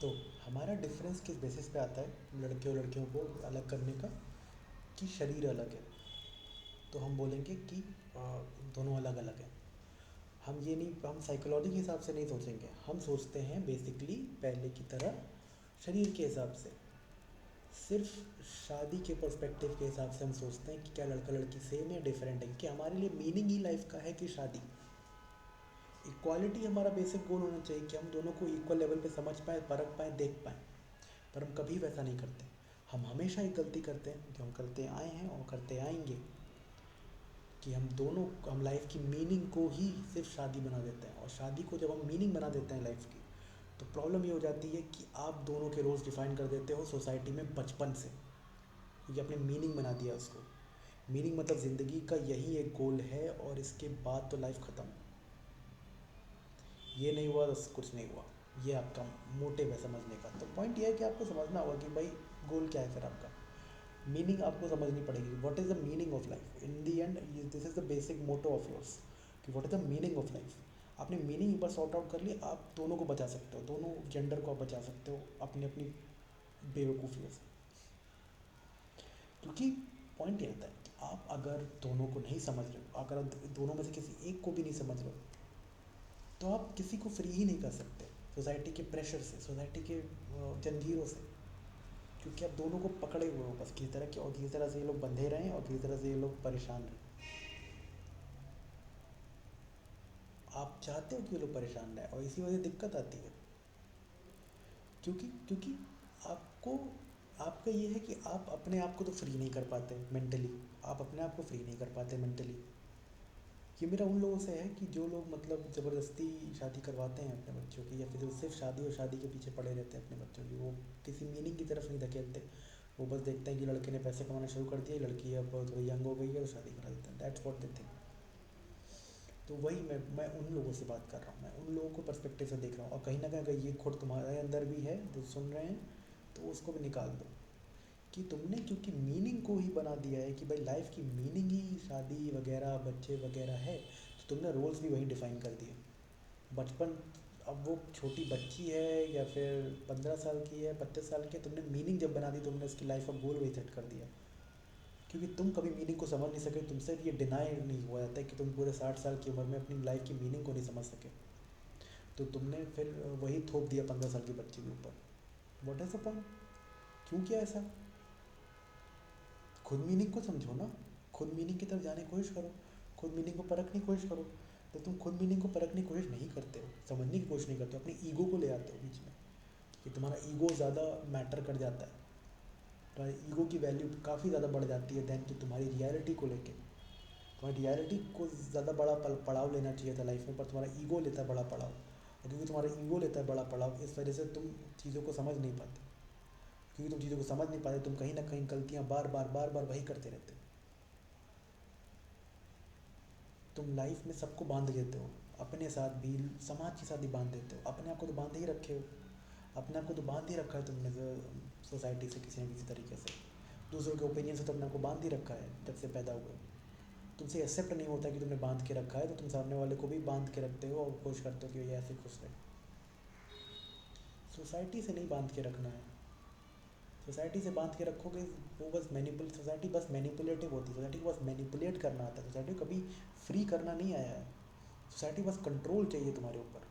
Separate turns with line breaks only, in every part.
तो हमारा डिफरेंस किस बेसिस पे आता है लड़के और लड़कियों को अलग करने का, कि शरीर अलग है। तो हम बोलेंगे कि दोनों अलग अलग हैं। हम ये नहीं, हम साइकोलॉजी के हिसाब से नहीं सोचेंगे, हम सोचते हैं बेसिकली पहले की तरह शरीर के हिसाब से। सिर्फ शादी के पर्सपेक्टिव के हिसाब से हम सोचते हैं कि क्या लड़का लड़की सेम है डिफरेंट है, क्योंकि हमारे लिए मीनिंग ही लाइफ का है कि शादी। इक्वालिटी हमारा बेसिक गोल होना चाहिए कि हम दोनों को इक्वल लेवल पे समझ पाएँ, परख पाएँ, देख पाएँ। पर हम कभी वैसा नहीं करते। हम हमेशा एक गलती करते हैं जो हम करते आए हैं और करते आएंगे, कि हम लाइफ की मीनिंग को ही सिर्फ शादी बना देते हैं। और शादी को जब हम मीनिंग बना देते हैं लाइफ की, तो प्रॉब्लम ये हो जाती है कि आप दोनों के रोल्स डिफाइन कर देते हो सोसाइटी में बचपन से, क्योंकि आपने मीनिंग बना दिया उसको। मीनिंग मतलब ज़िंदगी का यही एक गोल है और इसके बाद तो लाइफ ख़त्म। ये नहीं हुआ तो कुछ नहीं हुआ। ये आपका मोटिव है समझने का। तो पॉइंट ये है कि आपको समझना होगा कि भाई गोल क्या है फिर आपका। मीनिंग आपको समझनी पड़ेगी, what is the meaning of life in the end. This is the basic motto of yours, कि what is the meaning of life. आपने मीनिंग एक बार सॉर्ट आउट कर लिया, आप दोनों को बचा सकते हो, दोनों जेंडर को आप बचा सकते हो अपनी अपनी बेवकूफ़ियों से। क्योंकि पॉइंट ये आता है कि आप अगर दोनों को नहीं समझ रहे हो, अगर दोनों में से किसी एक को भी नहीं समझ रहे हो, तो आप किसी को फ्री ही नहीं कर सकते सोसाइटी के प्रेशर से, सोसाइटी के जंजीरों से। क्योंकि आप दोनों को पकड़े हुए हो बस, किसी तरह के, और किसी तरह से ये लोग बंधे रहें और किसी तरह से ये लोग परेशान रहें। आप चाहते हो कि ये लोग परेशान रहें, और इसी वजह से दिक्कत आती है। क्योंकि क्योंकि आपको, आपका ये है कि आप अपने आप को तो फ्री नहीं कर पाते मेंटली। आप अपने आप को फ्री नहीं कर पाते मेंटली। ये मेरा उन लोगों से है कि जो लोग मतलब ज़बरदस्ती शादी करवाते हैं अपने बच्चों की, या फिर जो सिर्फ शादी और शादी के पीछे पड़े रहते हैं अपने बच्चों की। वो किसी मीनिंग की तरफ नहीं धकेलते। वो बस देखते हैं कि लड़के ने पैसे कमाना शुरू कर दिया, लड़की अब थोड़ी यंग हो गई है तो शादी करा देते हैं। That's what they think. तो वही मैं उन लोगों से बात कर रहा हूँ, मैं उन लोगों को पर्सपेक्टिव से देख रहा हूँ। और कहीं ना कहीं अगर ये खुद तुम्हारे अंदर भी है जो सुन रहे हैं, तो उसको भी निकाल दो। कि तुमने क्योंकि मीनिंग को ही बना दिया है कि भाई लाइफ की मीनिंग ही शादी वगैरह बच्चे वगैरह है, तो तुमने रोल्स भी वही डिफाइन कर दिए। बचपन, अब वो छोटी बच्ची है या फिर 15 साल की है, 32 साल की है, तुमने मीनिंग जब बना दी, तुमने उसकी लाइफ का गोल वही सेट कर दिया। क्योंकि तुम कभी मीनिंग को समझ नहीं सके, तुमसे ये डिनाई नहीं हुआ जाता है कि तुम पूरे 60 साल की उम्र में अपनी लाइफ की मीनिंग को नहीं समझ सके। तो तुमने फिर वही थोप दिया 15 साल की बच्ची के ऊपर। What is the point? क्यों किया ऐसा? खुद मीनिंग को समझो ना। खुद मीनिंग की तरफ जाने की कोशिश करो। खुद मीनिंग को परखने की कोशिश करो। तो तुम खुद मीनिंग को परखने की कोशिश नहीं करते हो, समझने की कोशिश नहीं करते हो, अपनी ईगो को ले आते हो बीच में, कि तुम्हारा ईगो ज़्यादा मैटर कर जाता है। तुम्हारी ईगो की वैल्यू काफ़ी ज़्यादा बढ़ जाती है दैन कि तुम्हारी रियलिटी को लेके। तुम्हारी रियलिटी को ज़्यादा बड़ा पड़ाव लेना चाहिए था लाइफ में, पर तुम्हारा ईगो लेता है बड़ा पड़ाव। और क्योंकि तुम्हारा ईगो लेता है बड़ा पड़ाव, इस वजह से तुम चीज़ों को समझ नहीं पाते। क्योंकि तुम चीज़ों को समझ नहीं पाते, तुम कहीं ना कहीं गलतियाँ बार बार बार बार वही करते रहते हो। तुम लाइफ में सबको बांध लेते हो, अपने साथ भी, समाज के साथ भी बांध देते हो। अपने आप को तो बांध ही रखे हो। अपने आप को तो बांध ही रखा है तुमने सोसाइटी से किसी न किसी तरीके से। दूसरों के ओपिनियन से तो अपने आप को बांध ही रखा है जब से पैदा हुए। तुमसे एक्सेप्ट नहीं होता कि तुमने बांध के रखा है, तो तुम सामने वाले को भी बांध के रखते हो और कोशिश करते हो कि ये ऐसे खुश रहे। सोसाइटी से नहीं बांध के रखना है। सोसाइटी से बांध के रखोगे, वो बस मैनिपुल सोसाइटी बस मैनिपुलेटिव होती है। सोसाइटी को बस मैनिपुलेट करना आता है, सोसाइटी को कभी फ्री करना नहीं आया है। सोसाइटी बस कंट्रोल चाहिए तुम्हारे ऊपर,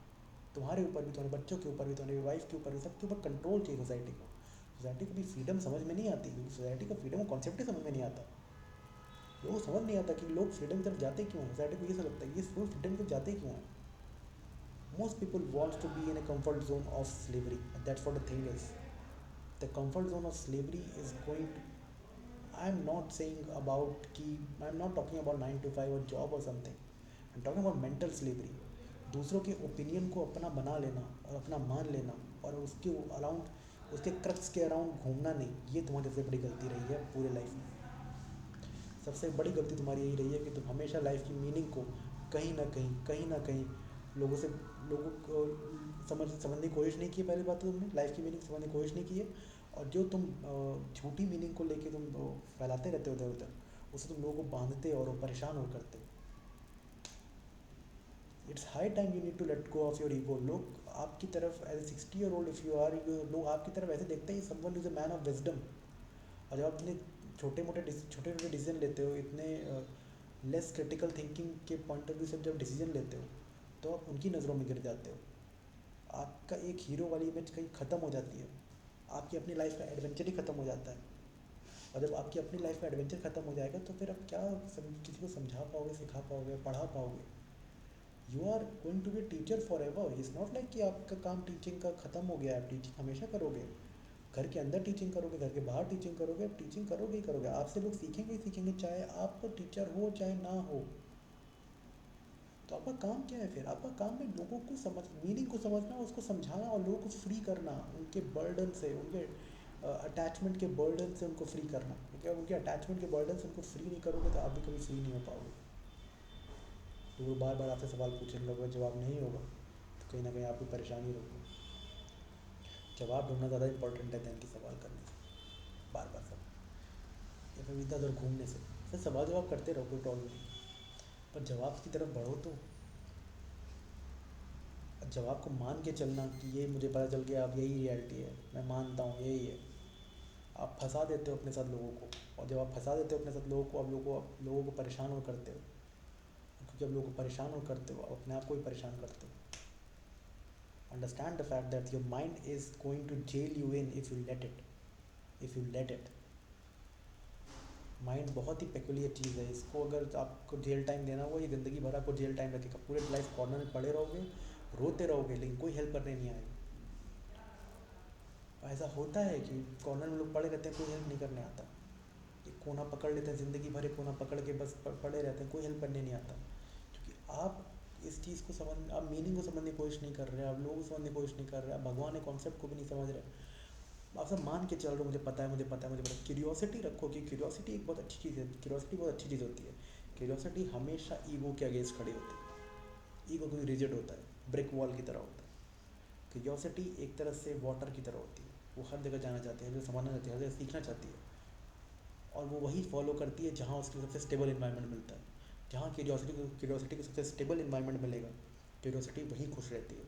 तुम्हारे ऊपर भी, तुम्हारे बच्चों के ऊपर भी, तुम्हारी वाइफ के ऊपर भी, सबके ऊपर कंट्रोल चाहिए सोसाइटी को। सोसाइटी को भी फ्रीडम समझ में नहीं आती, क्योंकि सोसाइटी को फ्रीडम का कॉन्सेप्ट ही समझ में नहीं आता। लोगों को समझ नहीं आता कि लोग फ्रीडम की तरफ जाते क्यों हैं। सोसाइटी को ये सब लगता है ये लोग फ्रीडम की तरफ जाते क्यों हैं। Most people wants to be in a comfort zone of slavery, that's what the thing is. The comfort zone of slavery is going to, I am not saying about कि, I am not talking about 9 to 5 और job और something. I am talking about mental slavery. दूसरों के opinion को अपना बना लेना और अपना मान लेना, और उसके अराउंड, उसके क्रक्स के अराउंड घूमना नहीं, ये तुम्हारी सबसे बड़ी गलती रही है पूरे लाइफ में। सबसे बड़ी गलती तुम्हारी यही रही है कि तुम हमेशा लाइफ की मीनिंग को कहीं ना कहीं लोगों को समझने की कोशिश नहीं की है। पहली बात तो तुमने लाइफ की मीनिंग समझने की कोशिश नहीं की है। और जो तुम झूठी मीनिंग को लेके तुम फैलाते रहते हो इधर उधर, उससे तुम लोगों को बांधते और परेशान और करते हो। It's high time you need to let go of your ego. लोग आपकी तरफ age 60 year old if you are, लोग आपकी तरफ ऐसे देखते हैं someone is a man of wisdom. और जब आप इतने छोटे छोटे डिसीजन लेते हो, इतने लेस क्रिटिकल थिंकिंग के पॉइंट ऑफ व्यू से जब डिसीजन लेते हो, तो आप उनकी नज़रों में गिर जाते हो. आपका एक हीरो वाली इमेज कहीं ख़त्म हो जाती है. आपकी अपनी लाइफ का एडवेंचर ही ख़त्म हो जाता है. और जब आपकी अपनी लाइफ का एडवेंचर ख़त्म हो जाएगा तो फिर आप क्या किसी को समझा पाओगे, सिखा पाओगे, पढ़ा पाओगे. You are going to be teacher forever. Is not like कि आपका काम टीचिंग का ख़त्म हो गया है. आप टीचिंग हमेशा करोगे. घर के अंदर टीचिंग करोगे, घर के बाहर टीचिंग करोगे, आप टीचिंग करोगे ही करोगे. आपसे लोग सीखेंगे ही सीखेंगे, चाहे आप टीचर हो चाहे ना हो. तो आपका काम क्या है फिर? आपका काम है लोगों को समझ, मीनिंग को समझना, उसको समझाना और लोगों को फ्री करना उनके बर्डन से, उनके अटैचमेंट के बर्डन से उनको फ्री करना. क्योंकि अगर उनके अटैचमेंट के बर्डन से उनको फ्री नहीं करोगे तो आप भी कभी फ्री नहीं हो पाओगे. तो वो बार बार आपसे सवाल पूछेंगे, अगर जवाब नहीं होगा तो कहीं ना कहीं आप भी परेशानी रहोगे. जवाब ढूंढना ज़्यादा इंपॉर्टेंट है दैन कि सवाल करने से, बार बार सब, या फिर इधर उधर घूमने से. फिर सवाल जवाब करते रहो, कोई प्रॉब्लम नहीं, पर जवाब की तरफ बढ़ो. तो जवाब को मान के चलना कि ये मुझे पता चल गया, अब यही रियलिटी है, मैं मानता हूँ यही है. आप फंसा देते हो अपने साथ लोगों को. और जब आप फंसा देते हो अपने साथ लोगों को, आप लोगों को परेशान और करते हो. क्योंकि आप लोगों को परेशान और करते हो, आप अपने आप को भी परेशान करते हो. Understand the fact that your mind is going to jail you in if you let it. If you let it. Mind बहुत ही पेक्यूलियर चीज़ है. इसको अगर आपको जेल टाइम देना हुआ, ये ज़िंदगी भर आपको जेल टाइम रखेगा. पूरे लाइफ कॉर्नर में पड़े रहोगे, रोते रहोगे, लेकिन कोई हेल्प करने नहीं आएगा. ऐसा होता है कि कॉर्नर में लोग पड़े रहते हैं, कोई हेल्प नहीं करने आता. एक कोना पकड़ लेते हैं, ज़िंदगी भर एक कोना पकड़ के बस पड़े रहते हैं, कोई हेल्प करने नहीं आता. क्योंकि आप इस चीज़ को समझ, आप मीनिंग को समझने की कोशिश नहीं कर रहे, आप लोगों को समझने की कोशिश नहीं कर रहे, आप भगवान के कॉन्सेप्ट को भी नहीं समझ रहे. आप सब मान के चल रहे हो, मुझे पता है, मुझे पता है, मुझे पता है. क्यूरियोसिटी रखो, कि क्यूरियोसिटी एक बहुत अच्छी चीज़ है. क्यूरियोसिटी बहुत अच्छी चीज़ होती है. क्यूरियोसिटी हमेशा ईगो के अगेंस्ट खड़ी होती है. ईगो कोई रिजिड होता है, ब्रिक वॉल की तरह होता है. क्यूरियोसिटी एक तरह से वाटर की तरह होती है. वो हर जगह जाना चाहती है, हर जगह समझना चाहती है, हर जगह सीखना चाहती है. और वो वही फॉलो करती है जहाँ उसको सबसे स्टेबल इन्वायरमेंट मिलता है. जहाँ क्यूरियोसिटी को सबसे स्टेबल इन्वायरमेंट मिलेगा, क्यूरियोसिटी वहीं खुश रहती है,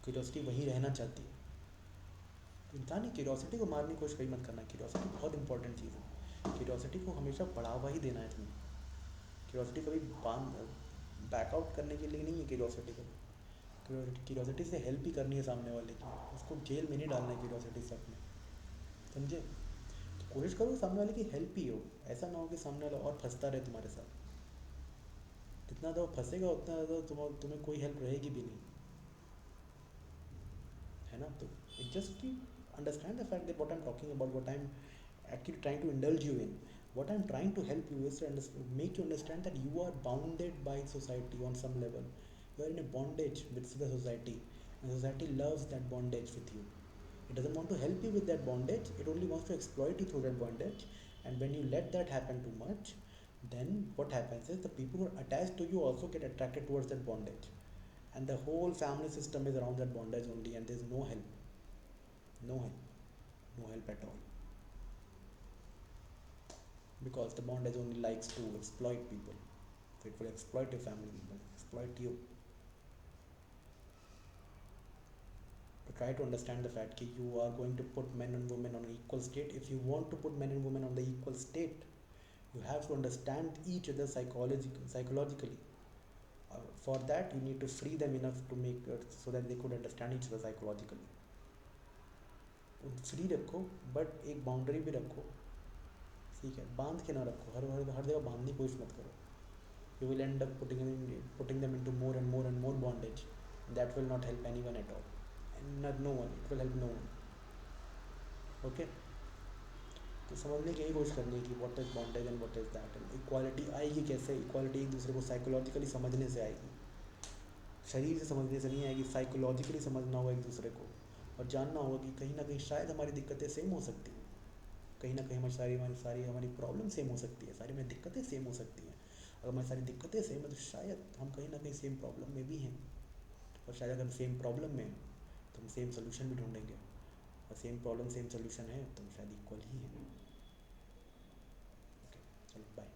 क्यूरियोसिटी वहीं रहना चाहती है. तो इंसान की क्यूरियोसिटी को मारने की कोशिश कभी मत करना. क्यूरियोसिटी बहुत इंपॉर्टेंट चीज़ है. क्यूरियोसिटी को हमेशा बढ़ावा ही देना है तुम्हें. क्यूरियोसिटी कभी बैकआउट करने के लिए नहीं है. क्यूरियोसिटी को, क्यूरियोसिटी से हेल्प ही करनी है सामने वाले की. उसको जेल में नहीं डालना है क्यूरियोसिटी से अपने, समझे. तो कोशिश करो सामने वाले की हेल्प ही हो. ऐसा ना हो कि सामने वाला और फंसता रहे तुम्हारे साथ. जितना ज़्यादा फंसेगा उतना ज़्यादा तुम्हें कोई हेल्प रहेगी भी नहीं, है ना. तो just understand the fact that what I'm talking about, what I'm actually trying to indulge you in, what I'm trying to help you is to make you understand that you are bounded by society on some level. You are in a bondage with the society, and society loves that bondage with you. It doesn't want to help you with that bondage, it only wants to exploit you through that bondage. And when you let that happen too much, then what happens is the people who are attached to you also get attracted towards that bondage, and the whole family system is around that bondage only, and there's no help. No help. No help at all. Because the bondage only likes to exploit people. So it will exploit your family people, exploit you. To try to understand the fact that you are going to put men and women on an equal state. If you want to put men and women on the equal state, you have to understand each other psychologically. For that, you need to free them enough to make so that they could understand each other psychologically. Free रखो, but एक boundary भी रखो. ठीक है, बांध के ना रखो. हर जगह बांधने की कोशिश मत करो. You will end up putting them into more and more bondage. That will not help anyone at all. And not no one. It will help no one. Okay. तो समझने की यही कोशिश करनी है कि what is bondage and what is that. And equality आएगी कैसे? इक्वालिटी एक दूसरे को साइकोलॉजिकली समझने से आएगी. शरीर से समझने से नहीं आएगी, साइकोलॉजिकली समझना होगा एक दूसरे को. और जानना होगा कि कहीं ना कहीं शायद हमारी दिक्कतें सेम हो सकती हैं. कहीं ना कहीं हमारी सारी प्रॉब्लम सेम हो सकती है, सारी हमारी दिक्कतें सेम हो सकती हैं. अगर हमारी सारी दिक्कतें सेम है तो शायद हम कहीं ना कहीं सेम प्रॉब्लम में भी हैं. और शायद अगर हम सेम प्रॉब्लम में हैं तो हम सेम सोल्यूशन भी ढूंढेंगे. और सेम प्रॉब्लम सेम सोल्यूशन है तो शायद इक्वल ही है. ओके, चलो बाय.